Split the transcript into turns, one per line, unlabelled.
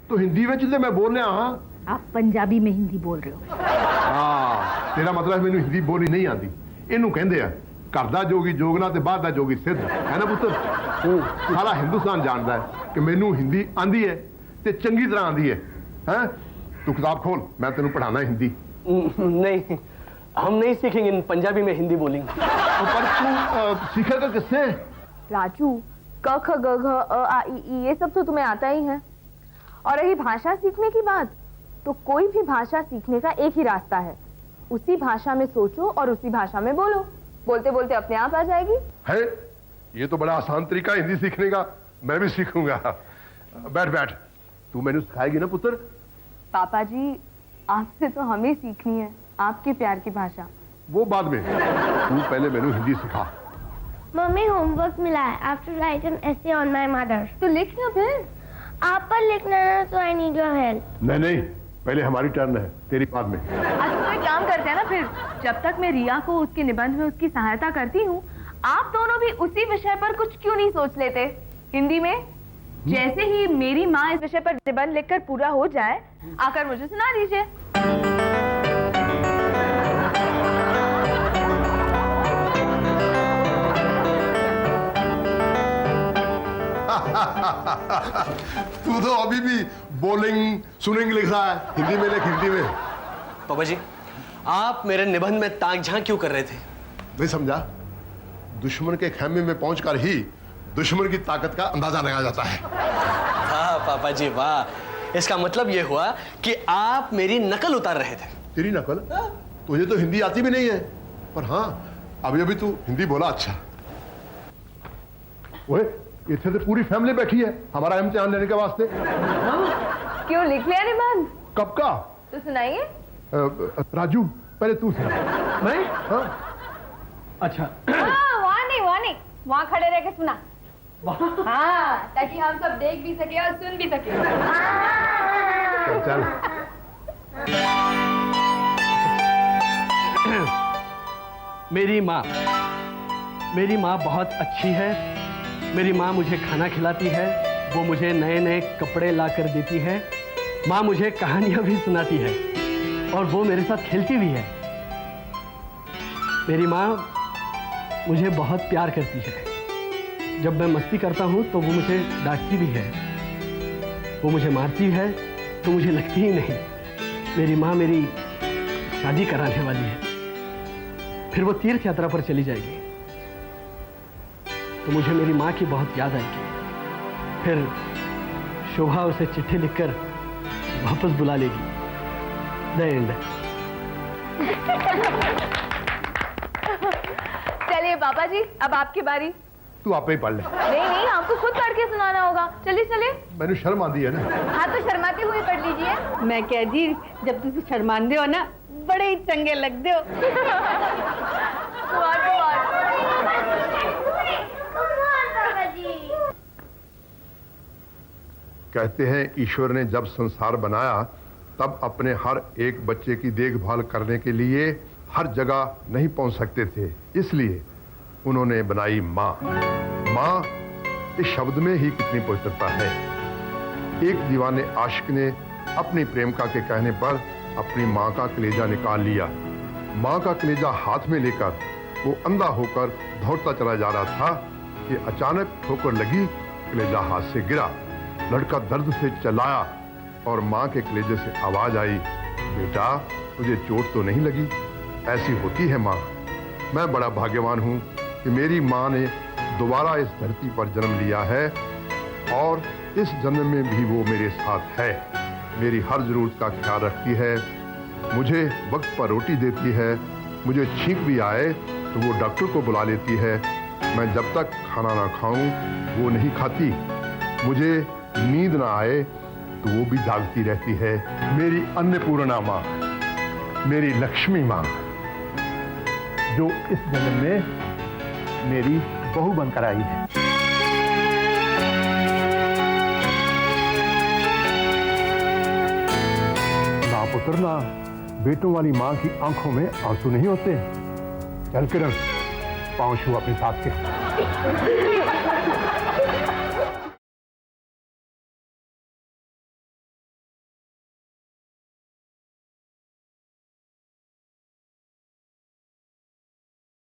तो हिंदी में तो मैं बोलने हाँ।
आप पंजाबी में हिंदी बोल रहे हो।
हाँ, तेरा मतलब मैंने हिंदी बोलनी नहीं आती। इनू कहंदे आ घर दा जोगी जोगना ते बाहर दा जोगी सिद्ध है ना पुत्र। सारा हिंदुस्तान जानता है कि मैनू हिंदी आंदी है ते चंगी तरह आंदी है। हैं? तू किताब खोल, मैं तेनू पढ़ाना हिंदी।
नहीं, हम नहीं सीखेंगे, पंजाबी में हिंदी बोलेंगे।
पर तू सीखेगा किससे?
राजू, क ख ग घ अ आ इ ई ये सब तो तुम्हें आता ही है। और रही भाषा सीखने की बात, तो कोई भी भाषा सीखने का एक ही रास्ता है, उसी भाषा में सोचो और उसी भाषा में बोलो। बोलते बोलते अपने आप आ जाएगी।
है, ये तो बड़ा आसान तरीका है हिंदी सीखने का, मैं भी सीखूंगा। बैठ बैठ, तू मैंने सिखाएगी ना पुत्र।
पापा जी, आपसे तो हमें सीखनी है आपके प्यार की भाषा।
वो बाद में, तू पहले मैंने हिंदी सिखा।
मम्मी होमवर्क मिला है, I have to write an essay on my mother।
तो लिख ना फिर।
आप पर लिखना है तो I need your help।
नहीं नहीं, पहले हमारी टर्न है, तेरी बाद में।
अच्छा तो एक काम करते हैं ना फिर, जब तक मैं रिया को उसके निबंध में उसकी सहायता करती हूँ, आप दोनों भी उसी विषय पर कुछ क्यों नहीं सोच लेते हिंदी में? जैसे ही मेरी माँ इस विषय पर निबंध लिखकर पूरा हो जाए, आकर मुझे सुना दीजिए।
तू तो अभी भी बोलिंग सुनिंग लिख रहा है। हिंदी में लिख, हिंदी में।
पापा जी, आप मेरे निबंध में ताक झांक क्यों कर रहे थे?
नहीं समझा? दुश्मन के खेमे में पहुंचकर ही दुश्मन की ताकत का अंदाजा लगाया जाता है।
वाह पापा जी वाह, इसका मतलब ये हुआ कि आप मेरी नकल उतार रहे थे।
तेरी नकल? तुझे तो हिंदी आती भी नहीं है, पर हाँ अभी अभी तू हिंदी बोला। अच्छा ओए, इतने तो पूरी फैमिली बैठी है हमारा इम्तिहान लेने के वास्ते।
क्यों, लिख लिया निबंध?
कब का?
तो सुनाइए।
राजू पहले तू सुना।
मैं?
हाँ?
अच्छा।
वहाँ नहीं, वहाँ खड़े रह के सुना। हाँ, ताकि हम सब देख भी सके और सुन भी सके।
चल।
मेरी माँ बहुत अच्छी है। मेरी माँ मुझे खाना खिलाती है, वो मुझे नए नए कपड़े ला कर देती है। माँ मुझे कहानियाँ भी सुनाती है और वो मेरे साथ खेलती भी है। मेरी माँ मुझे बहुत प्यार करती है। जब मैं मस्ती करता हूँ तो वो मुझे डांटती भी है। वो मुझे मारती है तो मुझे लगती ही नहीं। मेरी माँ मेरी शादी कराने वाली है, फिर वो तीर्थ यात्रा पर चली जाएगी तो मुझे मेरी माँ की बहुत याद आएगी। फिर शोभा उसे चिट्ठी लिखकर वापस बुला लेगी। The end.
चलिए पापा जी, अब आपकी बारी।
तू आप ही पढ़ ले।
नहीं, आपको खुद पढ़ के सुनाना होगा। चलिए।
मैंने शर्म आती है ना।
हाँ तो शर्माते हुए पढ़ लीजिए।
मैं कह दी, जब तुम शर्मांदे हो ना, बड़े ही चंगे लगते हो।
कहते हैं ईश्वर ने जब संसार बनाया तब अपने हर एक बच्चे की देखभाल करने के लिए हर जगह नहीं पहुंच सकते थे, इसलिए उन्होंने बनाई माँ। माँ इस शब्द में ही कितनी पवित्रता है। एक दीवाने आशिक ने अपनी प्रेमिका के कहने पर अपनी माँ का कलेजा निकाल लिया। माँ का कलेजा हाथ में लेकर वो अंधा होकर दौड़ता चला जा रहा था कि अचानक ठोकर लगी, कलेजा हाथ से गिरा। लड़का दर्द से चिल्लाया और माँ के कलेजे से आवाज आई, बेटा तुझे चोट तो नहीं लगी? ऐसी होती है माँ। मैं बड़ा भाग्यवान हूँ कि मेरी माँ ने दोबारा इस धरती पर जन्म लिया है और इस जन्म में भी वो मेरे साथ है। मेरी हर जरूरत का ख्याल रखती है, मुझे वक्त पर रोटी देती है, मुझे छींक भी आए तो वो डॉक्टर को बुला लेती है। मैं जब तक खाना ना खाऊं वो नहीं खाती, मुझे नींद ना आए तो वो भी जागती रहती है। मेरी अन्नपूर्णा माँ, मेरी लक्ष्मी माँ, जो इस जन्म में मेरी बहू बनकर आई है। ना पुत्र ना, बेटों वाली माँ की आंखों में आंसू नहीं होते। चल किरण, पांव छू अपनी सास के।